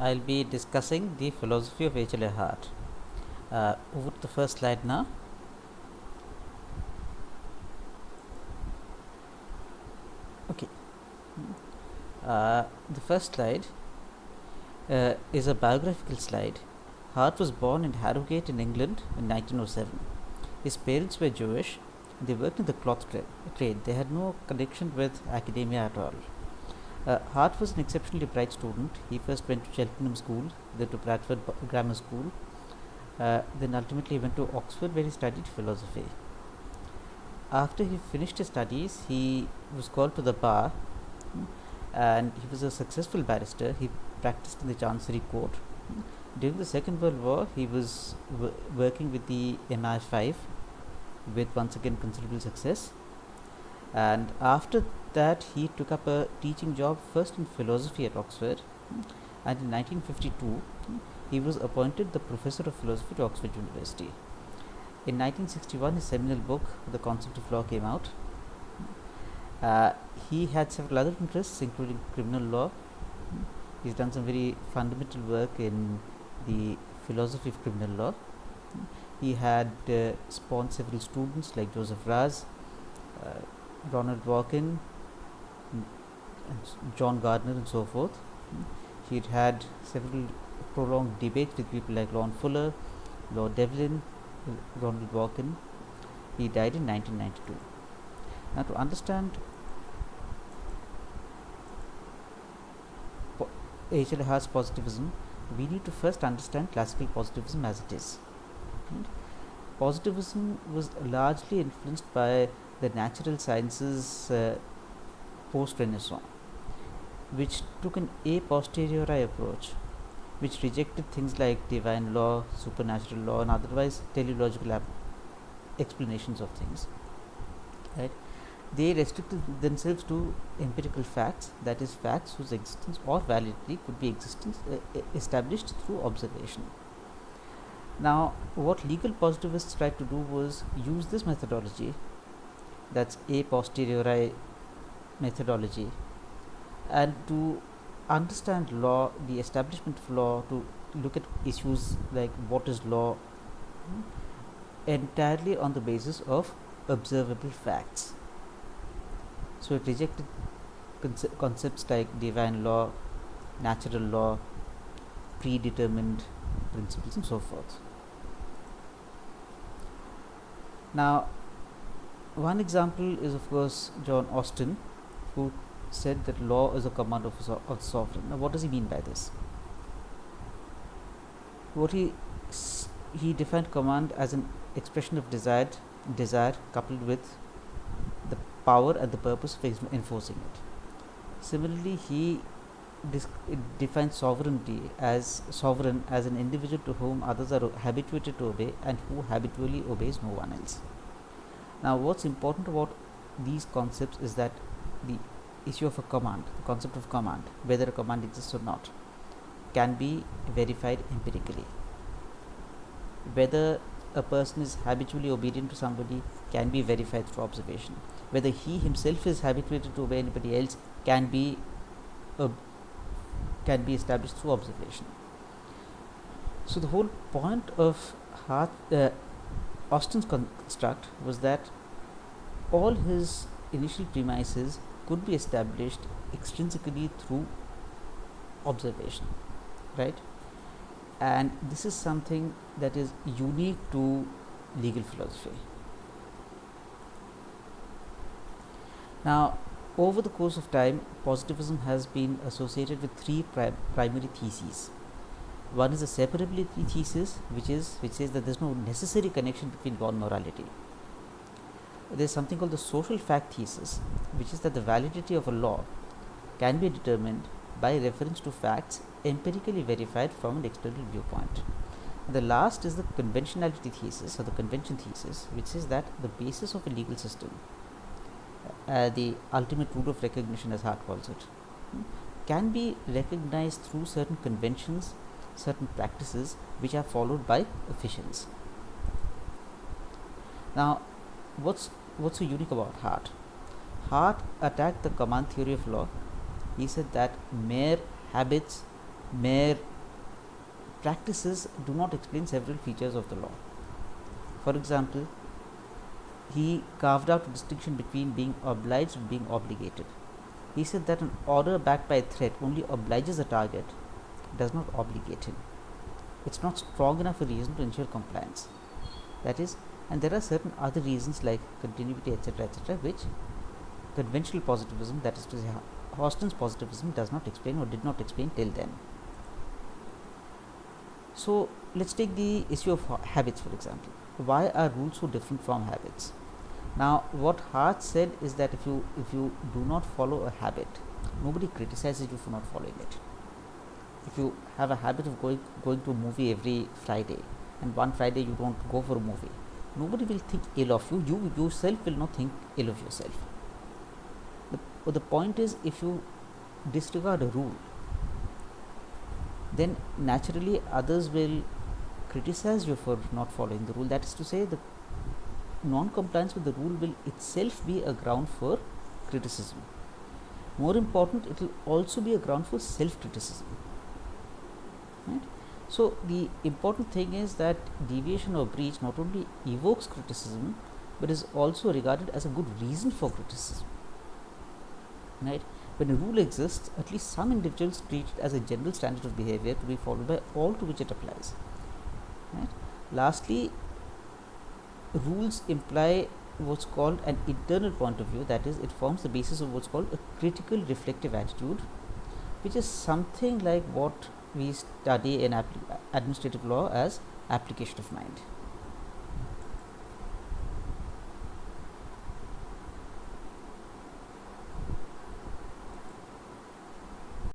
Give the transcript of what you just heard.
I'll be discussing the philosophy of HLA Hart. Over to the first slide now. Okay. The first slide is a biographical slide. Hart was born in Harrogate in England in 1907. His parents were Jewish. They worked in the cloth trade. They had no connection with academia at all. Hart was an exceptionally bright student. He first went to Cheltenham School, then to Bradford Grammar School. Then ultimately he went to Oxford, where he studied philosophy. After he finished his studies, he was called to the bar, and he was a successful barrister. He practiced in the Chancery Court. During the Second World War, he was working with the MI5 with once again considerable success. And after that, he took up a teaching job first in philosophy at Oxford, and in 1952 he was appointed the professor of philosophy to Oxford University. In 1961, his seminal book, The Concept of Law, came out. He had several other interests, including criminal law. He's done some very fundamental work in the philosophy of criminal law. He had spawned several students like Joseph Raz, Ronald Dworkin, John Gardner, and so forth. He'd had several prolonged debates with people like Lon Fuller, Lord Devlin, Ronald Dworkin. He died in 1992. Now, to understand HLA Hart's positivism, we need to first understand classical positivism as it is. Positivism was largely influenced by the natural sciences post-Renaissance, which took an a posteriori approach, which rejected things like divine law, supernatural law, and otherwise teleological explanations of things. Right? They restricted themselves to empirical facts, that is, facts whose existence or validity could be established through observation. Now, what legal positivists tried to do was use this methodology, that's a posteriori methodology, and to understand law, the establishment of law, to look at issues like what is law, entirely on the basis of observable facts. So it rejected concepts like divine law, natural law, predetermined principles, and so forth. Now, one example is, of course, John Austin, who said that law is a command of the sovereign. Now, what does he mean by this? What he defined command as an expression of desire coupled with the power and the purpose of enforcing it. Similarly, he defines sovereignty as sovereign as an individual to whom others are habituated to obey and who habitually obeys no one else. Now, what's important about these concepts is that the issue of a command, the concept of command, whether a command exists or not, can be verified empirically. Whether a person is habitually obedient to somebody can be verified through observation. Whether he himself is habituated to obey anybody else can be established through observation. So the whole point of Austin's construct was that all his initial premises could be established extrinsically through observation, right? And this is something that is unique to legal philosophy. Now, over the course of time, positivism has been associated with three primary theses. One is a separability thesis, which says that there is no necessary connection between law and morality. There is something called the social fact thesis, which is that the validity of a law can be determined by reference to facts empirically verified from an external viewpoint. And the last is the conventionality thesis, or the convention thesis, which says that the basis of a legal system, the ultimate rule of recognition as Hart calls it, can be recognized through certain conventions, certain practices which are followed by officials. Now, what's so unique about Hart? Hart attacked the command theory of law. He said that mere habits, mere practices do not explain several features of the law. For example, he carved out a distinction between being obliged and being obligated. He said that an order backed by a threat only obliges a target, does not obligate him. It's not strong enough a reason to ensure compliance. That is, and there are certain other reasons like continuity, etc., which conventional positivism, that is to say Austin's positivism, does not explain or did not explain till then. So let's take the issue of habits, for example. Why are rules so different from habits? Now, what Hart said is that if you do not follow a habit, nobody criticizes you for not following it. If you have a habit of going to a movie every Friday, and one Friday you don't go for a movie, nobody will think ill of you. You yourself will not think ill of yourself. The point is, if you disregard a rule, then naturally others will criticize you for not following the rule. That is to say, the non-compliance with the rule will itself be a ground for criticism. More important, it will also be a ground for self-criticism. Right? So the important thing is that deviation or breach not only evokes criticism, but is also regarded as a good reason for criticism. Right? When a rule exists, at least some individuals treat it as a general standard of behavior to be followed by all to which it applies. Right? Lastly, rules imply what's called an internal point of view, that is, it forms the basis of what's called a critical reflective attitude, which is something like what we study in administrative law as application of mind.